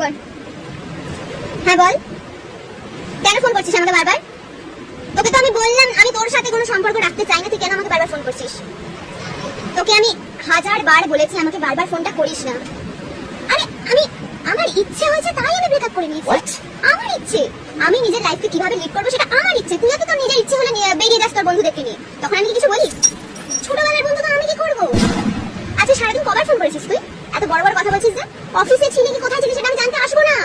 কর। হ্যাঁ বল, কেন ফোন করছিস আমাকে বারবার? তোকে তো আমি বললাম আমি তোর সাথে কোনো সম্পর্ক রাখতে চাই না, তুই কেন আমাকে বারবার ফোন করছিস? তোকে আমি 1000 বার বলেছি আমাকে বারবার ফোনটা করিস না। আরে আমার ইচ্ছে হয়েছে তাই আমি ব্রেকআপ করে নিয়েছি। আমার ইচ্ছে, আমি নিজের লাইফকে কিভাবে লিড করবো সেটা আমার ইচ্ছে। তুই তো তোর নিজের ইচ্ছে হলে বেরিয়ে যাস তোর বন্ধুদেরকে নিয়ে, তখন আমি কিছু বলি? ছোটবেলার বন্ধু তো আমি কি করবো? আচ্ছা সারাদিন কবার ফোন করেছিস তুই? এত বড় বড় কথা বলছিস যে? অফিসে ছিলি কি কোথায় ছিলি সেটা আমি জানতে আসবো না?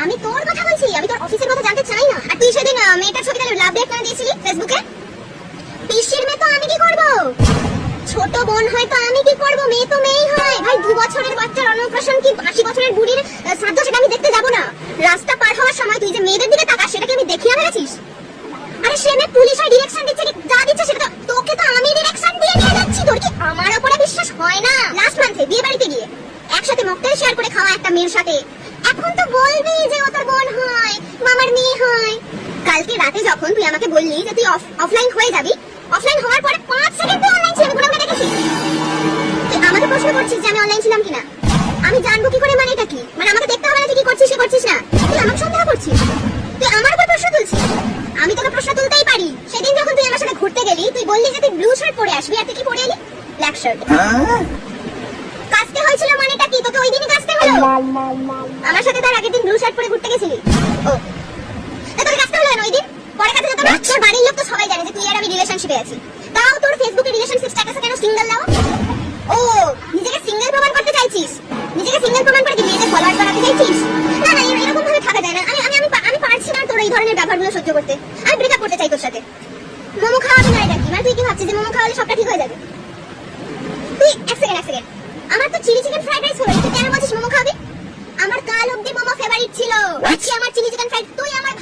আমি তোর কথা বলছি, আমি তোর অফিসের কথা জানতে চাই না। আর তুই সেদিন মেয়েটার ছবিটা লাভ রেট করে দিয়েছিলি ফেসবুকে, পিসির মেয়ে তো আমি কি করবো? ছোট বোন হয়তো আমি কি করবো? মেয়ে তো মেয়েই হয় ভাই। 2 বছরের বাচ্চার অন্নপ্রাশন কি 80 বছরের বুড়ির শ্রাদ্ধ সেটা আমি দেখতে যাবো না? রাস্তা পার হওয়ার সময় তুই যে মেয়েদের দিকে তাকাস সেটা কি আমি দেখিয়ে ফেলেছিস? আরে সে মেয়ে পুলিশ আর ডিরেকশন দিচ্ছে, যা দিচ্ছে সেটা তোকে তো আমি ডিরেকশন দিয়ে নিয়ে যাচ্ছি। তোর কি আমার উপরে বিশ্বাস হয় না? লাস্ট মান্থে বিয়ে বাড়িতে গিয়ে একসাথে মকটেল শেয়ার করে খাওয়া একটা মেয়ের সাথে এখন তো বলবি যে ও তোর বোন হয়, মামার মেয়ে হয়। কালকে রাতে যখন তুই আমাকে বললি যে তুই অফলাইন হয়ে যাবি, অফলাইন হওয়ার পরে 5 সেকেন্ডে অনলাইন ছিলাম, গুলো দেখেছি। তুই আমাকে প্রশ্ন করছিস যে আমি অনলাইন ছিলাম কিনা? আমি জানবো কি করে? মানে এটা কি? মানে আমাকে দেখতে হবে না তুই কি করছিস কি করছিস না? তুই আমাকে সন্দেহ করছিস, তুই আমার উপর প্রশ্ন তুলছিস। আমি তোকে প্রশ্ন তুলতেই পারি। সেদিন যখন তুই আমার সাথে ঘুরতে গেলি তুই বললি যে তুই ব্লু শার্ট পরে আসবি, আর তুই কি পরে এলি? Black shirt. কাচতে হয়েছিল মানেটা কি? তোকে ওই দিনই কাচতে হলো? আমার সাথে তার আগের দিন ব্লু শার্ট পরে ঘুরতে গেছিলি। ও তোকে কাচতে হলো না ওই দিন? পরে কাছে যেত না? তোর বাড়ির লোক তো সবাই জানে যে তুই আর আমি রিলেশনশিপে আছি, তাও তোর ফেসবুকে রিলেশনশিপ স্ট্যাটাসে কেন সিঙ্গেল দাও? ও নিজেকে সিঙ্গেল প্রমাণ করতে চাইছিস? নিজেকে সিঙ্গেল প্রমাণ করে কি মেয়েদের ফলোয়ার বাড়াতে চাইছিস? না না, এরকম ভাবে থাকা যায় না। আমি পারছি না তোর এই ধরনের ব্যবহারগুলো সহ্য করতে। আমি ব্রেকআপ করতে চাই তোর সাথে। মোমো খাওয়াবি না এটা কি? মানে তুই কি ভাবছিস যে মোমো খাওয়ালে সবটা ঠিক হয়ে যাবে? তুই এক সেকেন্ড, আমার তো চিলি চিকেন ফ্রাইড রাইস হলো, তুই কেন বলছিস মোমো খাবি? আমার কাল অবধি মোমো ফেভারিট ছিল। কি আমার চিলি চিকেন ফ্রাইড? তুই আমার